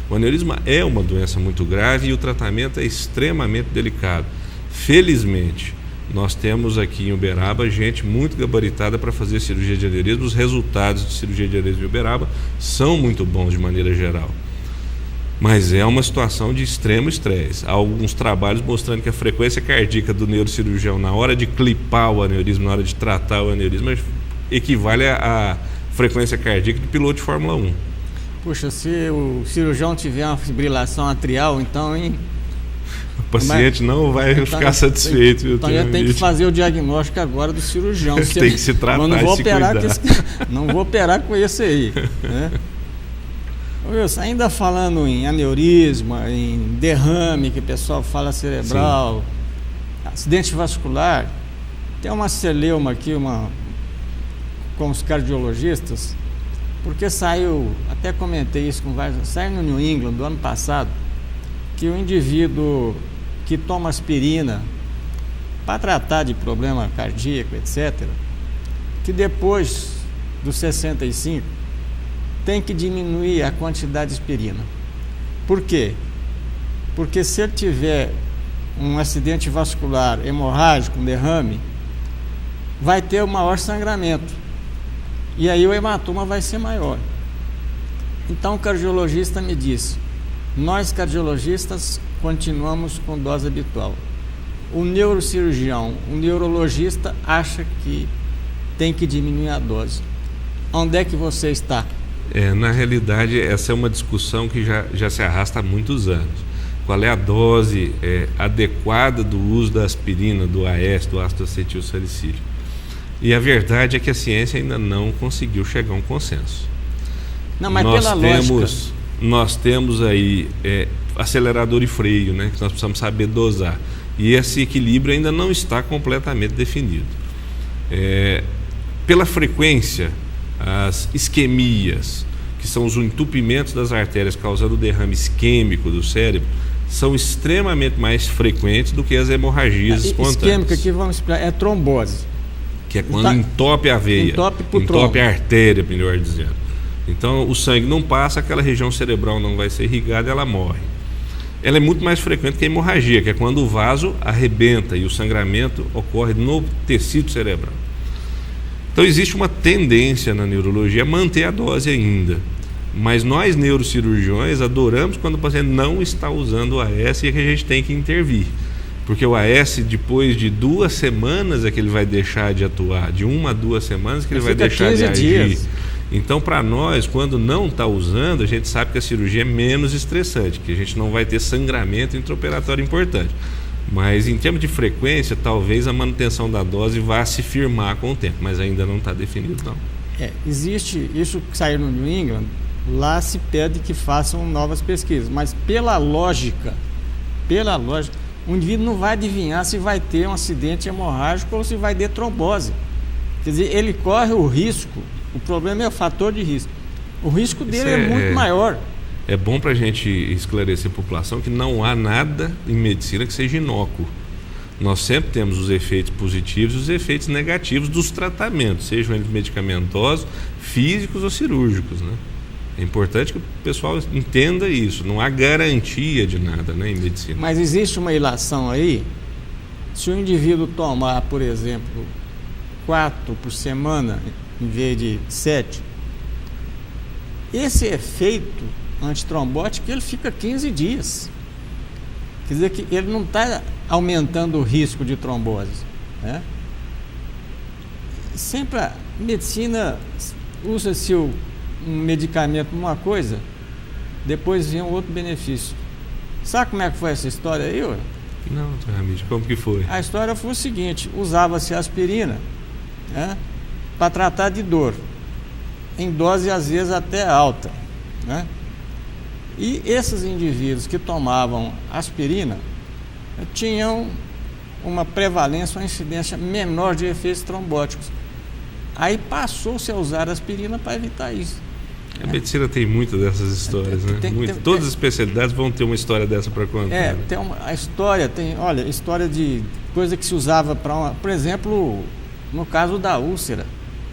O aneurisma é uma doença muito grave e o tratamento é extremamente delicado. Felizmente, nós temos aqui em Uberaba gente muito gabaritada para fazer cirurgia de aneurisma. Os resultados de cirurgia de aneurisma em Uberaba são muito bons de maneira geral. Mas é uma situação de extremo estresse. Há alguns trabalhos mostrando que a frequência cardíaca do neurocirurgião na hora de clipar o aneurisma, na hora de tratar o aneurisma, equivale à frequência cardíaca de piloto de Fórmula 1. Puxa, se o cirurgião tiver uma fibrilação atrial, então, hein? O paciente não vai ficar satisfeito. Então eu tenho que fazer o diagnóstico agora do cirurgião. Tem que se tratar não vou e se operar cuidar. Não vou operar com esse aí, né? Wilson, ainda falando em aneurisma, em derrame, que o pessoal fala cerebral, sim, acidente vascular, tem uma celeuma aqui, com os cardiologistas, porque saiu, até comentei isso com vários, saiu no New England do ano passado, que o indivíduo que toma aspirina para tratar de problema cardíaco, etc., que depois dos 65 tem que diminuir a quantidade de aspirina. Por quê? Porque se ele tiver um acidente vascular hemorrágico, um derrame, vai ter o maior sangramento. E aí o hematoma vai ser maior. Então o cardiologista me disse, nós cardiologistas continuamos com dose habitual. O neurocirurgião, o neurologista acha que tem que diminuir a dose. Onde é que você está? Na realidade, essa é uma discussão que já se arrasta há muitos anos. Qual é a dose adequada do uso da aspirina, do AS, do ácido acetil salicílico? E a verdade é que a ciência ainda não conseguiu chegar a um consenso. Não, mas pela lógica... Nós temos aí acelerador e freio, né, que nós precisamos saber dosar. E esse equilíbrio ainda não está completamente definido. Pela frequência, as isquemias, que são os entupimentos das artérias causando o derrame isquêmico do cérebro, são extremamente mais frequentes do que as hemorragias espontâneas. Isquêmica, aqui vamos explicar, é trombose. Que é quando entope a veia, entope a artéria, melhor dizendo. Então o sangue não passa, aquela região cerebral não vai ser irrigada, ela morre. Ela é muito mais frequente que a hemorragia, que é quando o vaso arrebenta e o sangramento ocorre no tecido cerebral. Então existe uma tendência na neurologia a manter a dose ainda, mas nós neurocirurgiões adoramos quando o paciente não está usando o AS e é que a gente tem que intervir, porque o AS depois de 2 semanas é que ele vai deixar de atuar, de 1 a 2 semanas que ele vai deixar de agir. Dias. Então para nós, quando não está usando, a gente sabe que a cirurgia é menos estressante, que a gente não vai ter sangramento intraoperatório importante. Mas em termos de frequência, talvez a manutenção da dose vá se firmar com o tempo, mas ainda não está definido, não. Existe isso que saiu no New England, lá se pede que façam novas pesquisas, mas pela lógica, o indivíduo não vai adivinhar se vai ter um acidente hemorrágico ou se vai ter trombose. Quer dizer, ele corre o risco, o problema é o fator de risco. O risco dele é muito maior. É bom para a gente esclarecer a população que não há nada em medicina que seja inócuo. Nós sempre temos os efeitos positivos e os efeitos negativos dos tratamentos, sejam eles medicamentosos, físicos ou cirúrgicos, né? É importante que o pessoal entenda isso. Não há garantia de nada, né, em medicina. Mas existe uma ilação aí. Se o indivíduo tomar, por exemplo, 4 por semana em vez de 7, esse efeito antitrombótico ele fica 15 dias. Quer dizer que ele não está aumentando o risco de trombose, né? Sempre a medicina usa-se um medicamento numa coisa, depois vem um outro benefício. Sabe como é que foi essa história aí, ó? Não, Ramiro, como que foi? A história foi o seguinte: usava-se aspirina, né, para tratar de dor, em dose às vezes até alta, né? E esses indivíduos que tomavam aspirina tinham uma prevalência, uma incidência menor de efeitos trombóticos. Aí passou-se a usar aspirina para evitar isso. A medicina tem muitas dessas histórias, né? Todas as especialidades vão ter uma história dessa para contar. Tem a história, história de coisa que se usava para por exemplo, no caso da úlcera,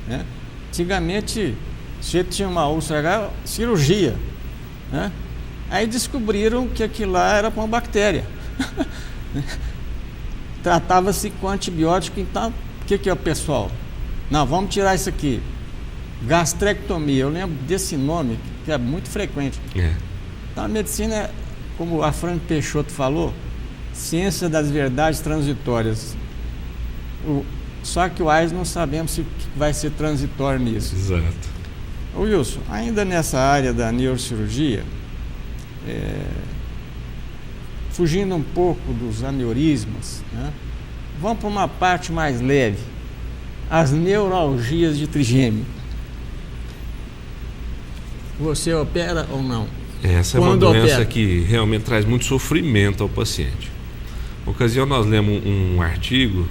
né? Antigamente, se tinha uma úlcera, cirurgia, né? Aí descobriram que aquilo lá era para uma bactéria. Tratava-se com antibiótico, então, o que é o pessoal? Não, vamos tirar isso aqui. Gastrectomia, eu lembro desse nome, que é muito frequente. Então, a medicina, como a Fran Peixoto falou, ciência das verdades transitórias. Só que o AIS não sabemos se vai ser transitório nisso. Exato. Ô Wilson, ainda nessa área da neurocirurgia, fugindo um pouco dos aneurismas, né, vamos para uma parte mais leve, as neuralgias de trigêmeo. Você opera ou não? Essa é uma doença que realmente traz muito sofrimento ao paciente. Na ocasião, nós lemos um artigo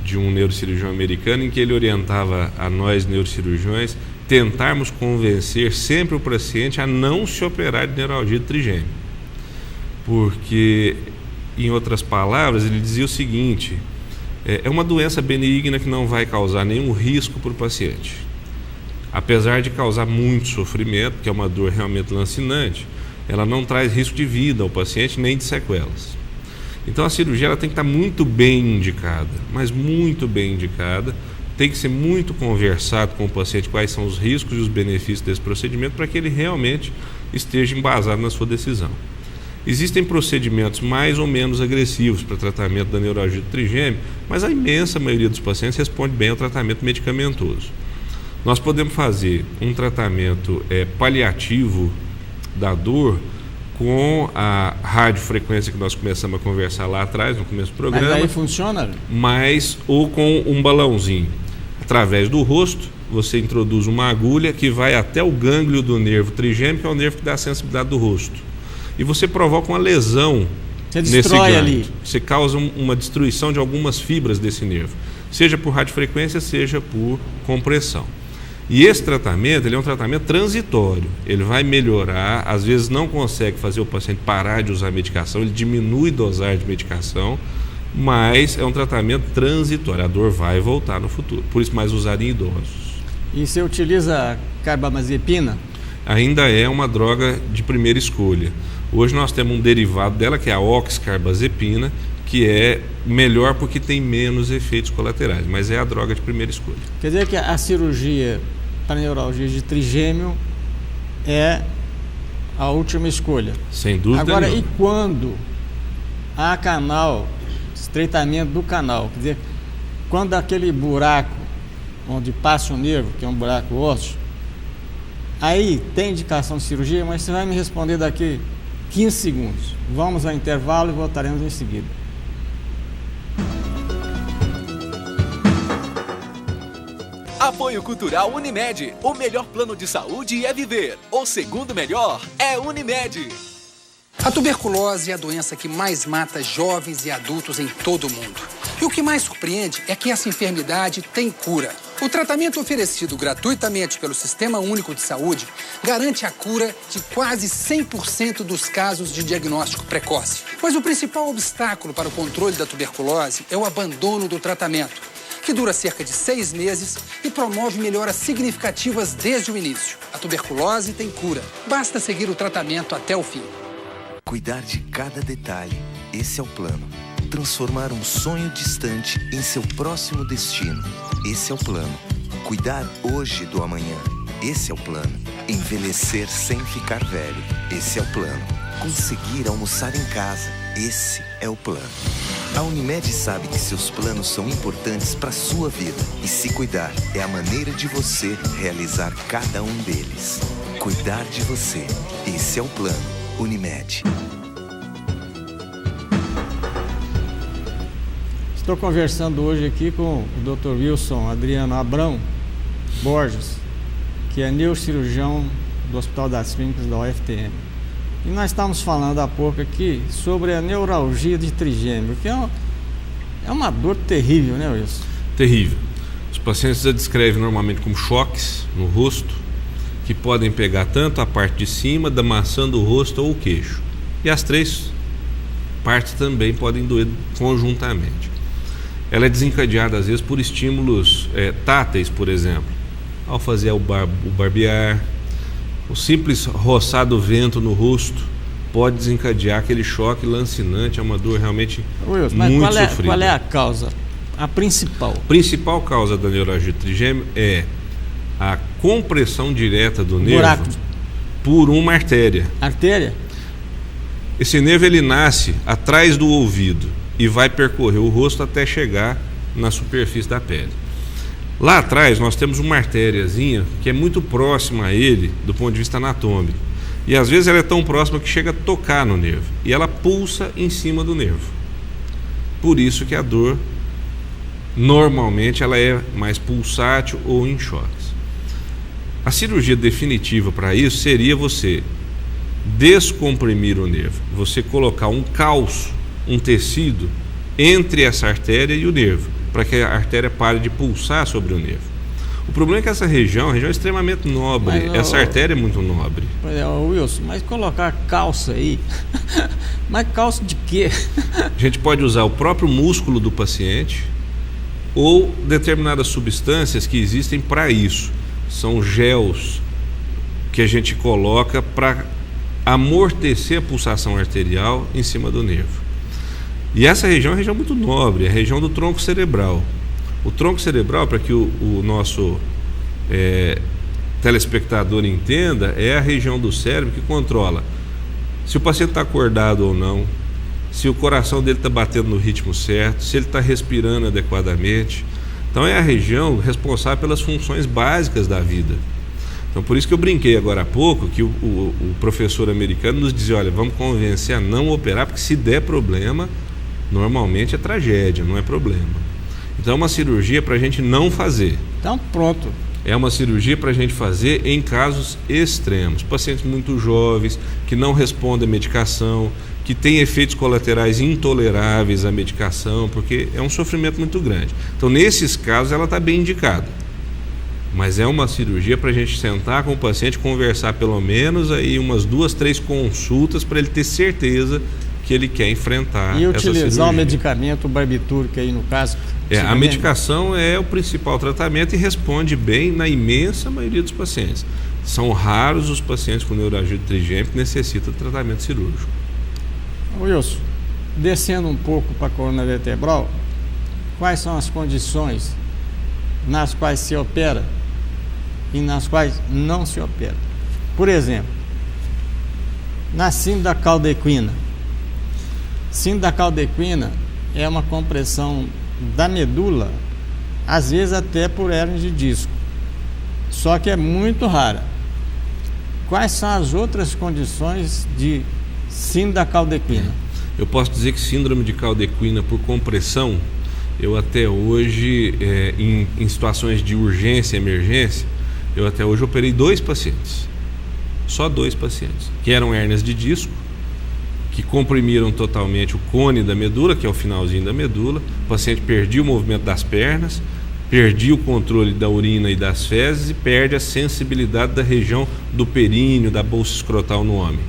de um neurocirurgião americano em que ele orientava a nós neurocirurgiões tentarmos convencer sempre o paciente a não se operar de neuralgia de trigêmeo. Porque, em outras palavras, ele dizia o seguinte: é uma doença benigna que não vai causar nenhum risco para o paciente. Apesar de causar muito sofrimento, que é uma dor realmente lancinante, ela não traz risco de vida ao paciente nem de sequelas. Então a cirurgia ela tem que estar muito bem indicada, mas muito bem indicada. Tem que ser muito conversado com o paciente quais são os riscos e os benefícios desse procedimento para que ele realmente esteja embasado na sua decisão. Existem procedimentos mais ou menos agressivos para tratamento da neuralgia do trigêmeo, mas a imensa maioria dos pacientes responde bem ao tratamento medicamentoso. Nós podemos fazer um tratamento paliativo da dor com a radiofrequência que nós começamos a conversar lá atrás, no começo do programa. Mas aí funciona? Ou com um balãozinho. Através do rosto, você introduz uma agulha que vai até o gânglio do nervo trigêmeo, que é o nervo que dá a sensibilidade do rosto. E você provoca uma lesão nesse gânglio. Ali. Você causa uma destruição de algumas fibras desse nervo, seja por radiofrequência, seja por compressão. E esse tratamento, ele é um tratamento transitório. Ele vai melhorar, às vezes não consegue fazer o paciente parar de usar a medicação, ele diminui a dosagem de medicação, mas é um tratamento transitório. A dor vai voltar no futuro, por isso mais usado em idosos. E você utiliza carbamazepina? Ainda é uma droga de primeira escolha. Hoje nós temos um derivado dela, que é a oxcarbazepina, que é melhor porque tem menos efeitos colaterais, mas é a droga de primeira escolha. Quer dizer que a cirurgia para neuralgia de trigêmeo é a última escolha? Sem dúvida Agora, nenhuma. e quando há canal, estreitamento do canal, quer dizer, quando aquele buraco onde passa o nervo, que é um buraco ósseo, aí tem indicação de cirurgia, mas você vai me responder daqui 15 segundos. Vamos ao intervalo e voltaremos em seguida. Apoio Cultural Unimed. O melhor plano de saúde é viver. O segundo melhor é Unimed. A tuberculose é a doença que mais mata jovens e adultos em todo o mundo. E o que mais surpreende é que essa enfermidade tem cura. O tratamento oferecido gratuitamente pelo Sistema Único de Saúde garante a cura de quase 100% dos casos de diagnóstico precoce. Mas o principal obstáculo para o controle da tuberculose é o abandono do tratamento, que dura cerca de 6 meses e promove melhoras significativas desde o início. A tuberculose tem cura. Basta seguir o tratamento até o fim. Cuidar de cada detalhe, esse é o plano. Transformar um sonho distante em seu próximo destino, esse é o plano. Cuidar hoje do amanhã, esse é o plano. Envelhecer sem ficar velho, esse é o plano. Conseguir almoçar em casa, esse é o plano. A Unimed sabe que seus planos são importantes para a sua vida e se cuidar é a maneira de você realizar cada um deles. Cuidar de você, esse é o plano. Unimed. Estou conversando hoje aqui com o Dr. Wilson Adriano Abrão Borges, que é neurocirurgião do Hospital das Clínicas da UFTM. E nós estamos falando há pouco aqui sobre a neuralgia de trigêmeo, que é uma dor terrível, né, Wilson? Terrível. Os pacientes a descrevem normalmente como choques no rosto, que podem pegar tanto a parte de cima da maçã do rosto ou o queixo. E as três partes também podem doer conjuntamente. Ela é desencadeada às vezes por estímulos táteis, por exemplo, ao fazer o barbear, o simples roçar do vento no rosto pode desencadear aquele choque lancinante, é uma dor realmente Wilson, mas muito sofrida. Qual é a causa? A principal? A principal causa da neuralgia de trigêmeo é a compressão direta do nervo buraco por uma artéria. Artéria? Esse nervo ele nasce atrás do ouvido e vai percorrer o rosto até chegar na superfície da pele. Lá atrás nós temos uma artériazinha que é muito próxima a ele do ponto de vista anatômico. E às vezes ela é tão próxima que chega a tocar no nervo. E ela pulsa em cima do nervo. Por isso que a dor, normalmente, ela é mais pulsátil ou em choques. A cirurgia definitiva para isso seria você descomprimir o nervo. Você colocar um calço, um tecido, entre essa artéria e o nervo, para que a artéria pare de pulsar sobre o nervo. O problema é que essa região é uma região extremamente nobre. Essa artéria é muito nobre. Wilson, mas colocar calça aí, mas calça de quê? A gente pode usar o próprio músculo do paciente ou determinadas substâncias que existem para isso. São gels que a gente coloca para amortecer a pulsação arterial em cima do nervo. E essa região é uma região muito nobre, é a região do tronco cerebral. O tronco cerebral, para que o nosso telespectador entenda, é a região do cérebro que controla se o paciente está acordado ou não, se o coração dele está batendo no ritmo certo, se ele está respirando adequadamente. Então é a região responsável pelas funções básicas da vida. Então por isso que eu brinquei agora há pouco que o professor americano nos dizia, olha, vamos convencer a não operar, porque se der problema, normalmente é tragédia, não é problema. Então é uma cirurgia para a gente não fazer. Então pronto. É uma cirurgia para a gente fazer em casos extremos. Pacientes muito jovens, que não respondem à medicação, que têm efeitos colaterais intoleráveis à medicação, porque é um sofrimento muito grande. Então nesses casos ela está bem indicada. Mas é uma cirurgia para a gente sentar com o paciente, conversar pelo menos aí umas 2, 3 consultas para ele ter certeza que ele quer enfrentar e essa cirurgia. E utilizar o medicamento barbitúrico aí no caso? A medicação é o principal tratamento e responde bem na imensa maioria dos pacientes. São raros os pacientes com neuralgia de trigêmeo que necessitam de tratamento cirúrgico. Wilson, descendo um pouco para a coluna vertebral, quais são as condições nas quais se opera e nas quais não se opera? Por exemplo, na síndrome da cauda equina. Síndrome da cauda equina é uma compressão da medula, às vezes até por hérnia de disco, só que é muito rara. Quais são as outras condições de síndrome da cauda equina? Eu posso dizer que síndrome de cauda equina por compressão eu até hoje, em situações de urgência e emergência, eu até hoje operei 2 pacientes, só 2 pacientes, que eram hérnias de disco, que comprimiram totalmente o cone da medula, que é o finalzinho da medula. O paciente perdia o movimento das pernas, perdia o controle da urina e das fezes e perde a sensibilidade da região do períneo, da bolsa escrotal no homem.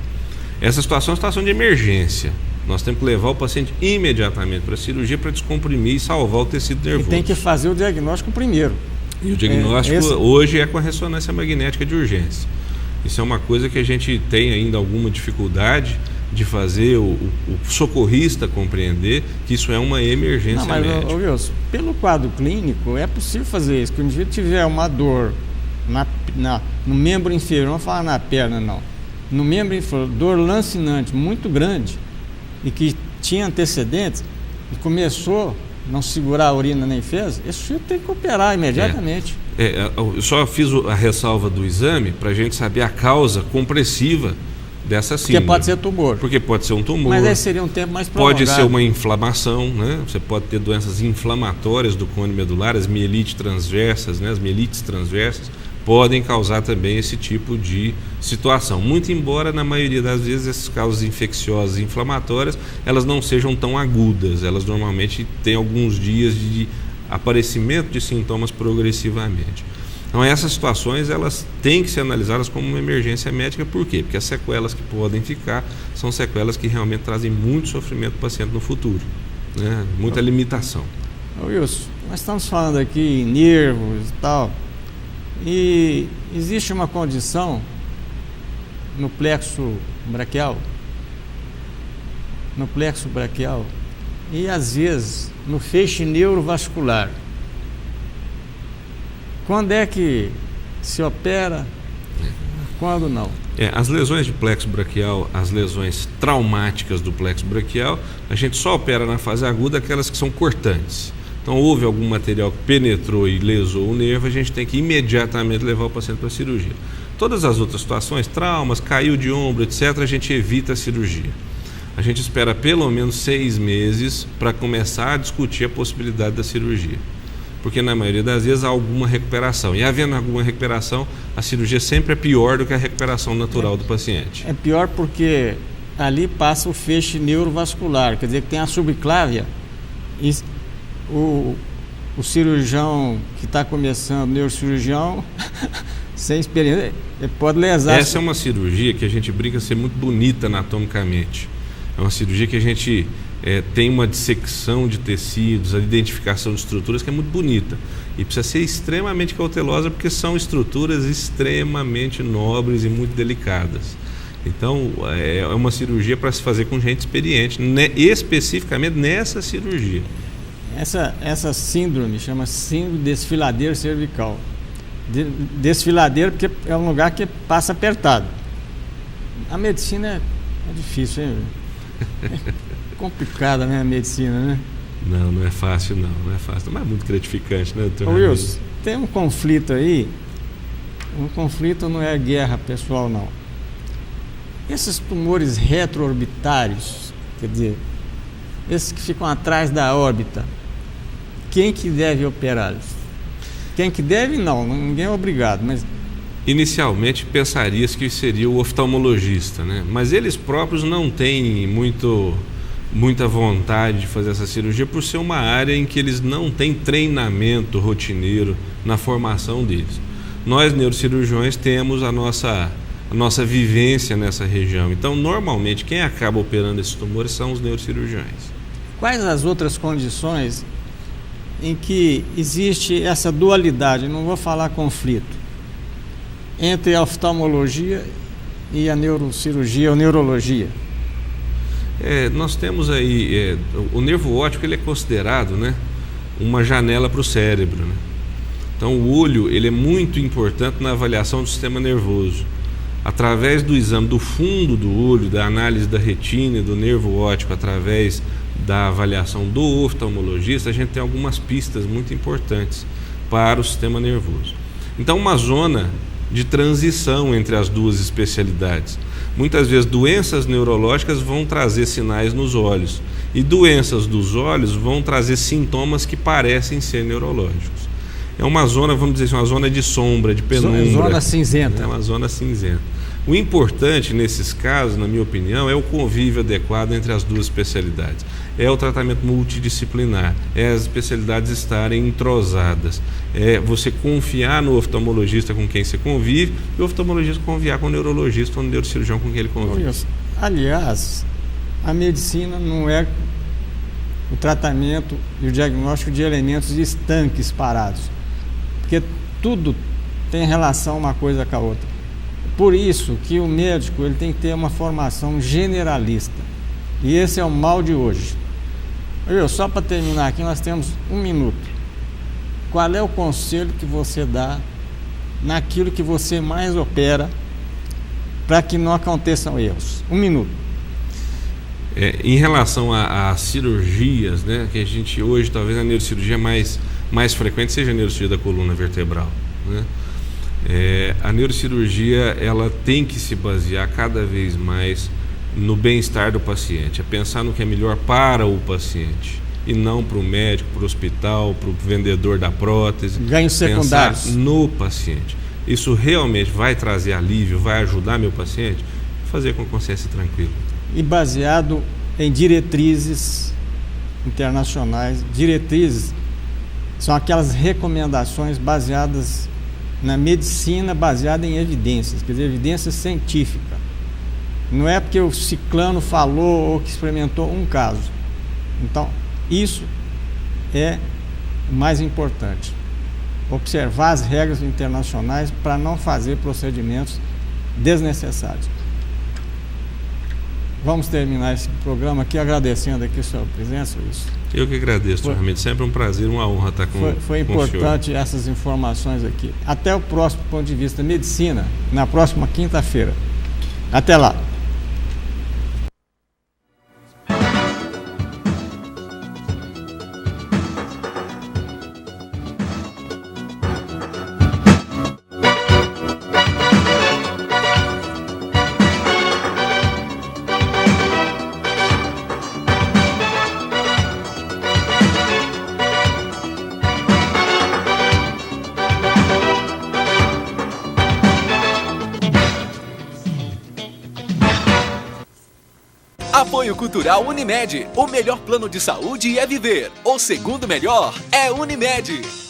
Essa situação é uma situação de emergência. Nós temos que levar o paciente imediatamente para a cirurgia para descomprimir e salvar o tecido nervoso. E tem que fazer o diagnóstico primeiro. E o diagnóstico hoje é com a ressonância magnética de urgência. Isso é uma coisa que a gente tem ainda alguma dificuldade de fazer o socorrista compreender que isso é uma emergência médica. Wilson, pelo quadro clínico é possível fazer isso, que o indivíduo tiver uma dor no membro inferior, não vou falar na perna não, no membro inferior, dor lancinante muito grande e que tinha antecedentes e começou a não segurar a urina nem fez, esse sujeito tem que operar imediatamente. Eu só fiz a ressalva do exame para a gente saber a causa compressiva dessa síndrome. Porque pode ser tumor. Porque pode ser um tumor. Mas aí seria um tempo mais prolongado. Pode ser uma inflamação, né? Você pode ter doenças inflamatórias do cone medular, as mielites transversas, né? As mielites transversas podem causar também esse tipo de situação. Muito embora, na maioria das vezes, essas causas infecciosas e inflamatórias, elas não sejam tão agudas. Elas normalmente têm alguns dias de aparecimento de sintomas progressivamente. Então essas situações elas têm que ser analisadas como uma emergência médica. Por quê? Porque as sequelas que podem ficar são sequelas que realmente trazem muito sofrimento para o paciente no futuro, né? Muita limitação. Wilson, nós estamos falando aqui em nervos e tal, e existe uma condição no plexo braquial e às vezes no feixe neurovascular. Quando é que se opera? Quando não? As lesões de plexo braquial, as lesões traumáticas do plexo braquial, a gente só opera na fase aguda aquelas que são cortantes. Então houve algum material que penetrou e lesou o nervo, a gente tem que imediatamente levar o paciente para a cirurgia. Todas as outras situações, traumas, caiu de ombro, etc., a gente evita a cirurgia. A gente espera pelo menos 6 meses para começar a discutir a possibilidade da cirurgia. Porque na maioria das vezes há alguma recuperação. E havendo alguma recuperação, a cirurgia sempre é pior do que a recuperação natural do paciente. É pior porque ali passa o feixe neurovascular, quer dizer que tem a subclávia e o cirurgião que está começando, neurocirurgião, sem experiência, ele pode lesar. Essa é uma cirurgia que a gente brinca ser muito bonita anatomicamente. É uma cirurgia que a gente tem uma dissecção de tecidos, a identificação de estruturas que é muito bonita e precisa ser extremamente cautelosa porque são estruturas extremamente nobres e muito delicadas. Então é uma cirurgia para se fazer com gente experiente, especificamente nessa cirurgia. Essa síndrome chama síndrome desfiladeiro cervical. Desfiladeiro porque é um lugar que passa apertado. A medicina é difícil, hein? Complicada, né, a medicina, né? Não é fácil, não é fácil, mas é muito gratificante, né, doutor? Wilson, tem um conflito aí, conflito não é guerra pessoal, não. Esses tumores retroorbitários, quer dizer, esses que ficam atrás da órbita, quem que deve operá-los? Quem que deve, não, ninguém é obrigado, mas... Inicialmente pensarias que seria o oftalmologista, né? Mas eles próprios não têm muita vontade de fazer essa cirurgia por ser uma área em que eles não têm treinamento rotineiro na formação deles. Nós neurocirurgiões temos a nossa vivência nessa região, então normalmente quem acaba operando esses tumores são os neurocirurgiões. Quais as outras condições em que existe essa dualidade, não vou falar conflito, entre a oftalmologia e a neurocirurgia ou neurologia? Nós temos aí, o nervo óptico ele é considerado, né, uma janela para o cérebro, né? Então o olho ele é muito importante na avaliação do sistema nervoso. Através do exame do fundo do olho, da análise da retina e do nervo óptico, através da avaliação do oftalmologista, a gente tem algumas pistas muito importantes para o sistema nervoso. Então uma zona de transição entre as duas especialidades. Muitas vezes doenças neurológicas vão trazer sinais nos olhos e doenças dos olhos vão trazer sintomas que parecem ser neurológicos. É uma zona, vamos dizer assim, uma zona de sombra, de penumbra. Zona cinzenta. É uma zona cinzenta. O importante nesses casos, na minha opinião, é o convívio adequado entre as duas especialidades. É o tratamento multidisciplinar, é as especialidades estarem entrosadas, é você confiar no oftalmologista com quem você convive e o oftalmologista confiar com o neurologista ou no neurocirurgião com quem ele convive. Aliás, a medicina não é o tratamento e o diagnóstico de elementos estanques parados, porque tudo tem relação uma coisa com a outra. Por isso que o médico ele tem que ter uma formação generalista. E esse é o mal de hoje. Só para terminar aqui, nós temos 1 minuto. Qual é o conselho que você dá naquilo que você mais opera para que não aconteçam erros? 1 minuto. Em relação a cirurgias, né, que a gente hoje, talvez a neurocirurgia mais frequente seja a neurocirurgia da coluna vertebral, né? A neurocirurgia ela tem que se basear cada vez mais no bem-estar do paciente, é pensar no que é melhor para o paciente e não para o médico, para o hospital, para o vendedor da prótese. Ganhos secundários. Pensar no paciente. Isso realmente vai trazer alívio, vai ajudar meu paciente a fazer com consciência tranquila. E baseado em diretrizes internacionais. Diretrizes são aquelas recomendações baseadas na medicina, baseada em evidências, quer dizer, evidência científica. Não é porque o ciclano falou ou que experimentou um caso. Então, isso é o mais importante. Observar as regras internacionais para não fazer procedimentos desnecessários. Vamos terminar esse programa aqui agradecendo aqui a sua presença, Wilson. Eu que agradeço, realmente sempre um prazer, uma honra estar com Foi importante essas informações aqui. Até o próximo Ponto de Vista Medicina, na próxima quinta-feira. Até lá. Apoio Cultural Unimed. O melhor plano de saúde é viver. O segundo melhor é Unimed.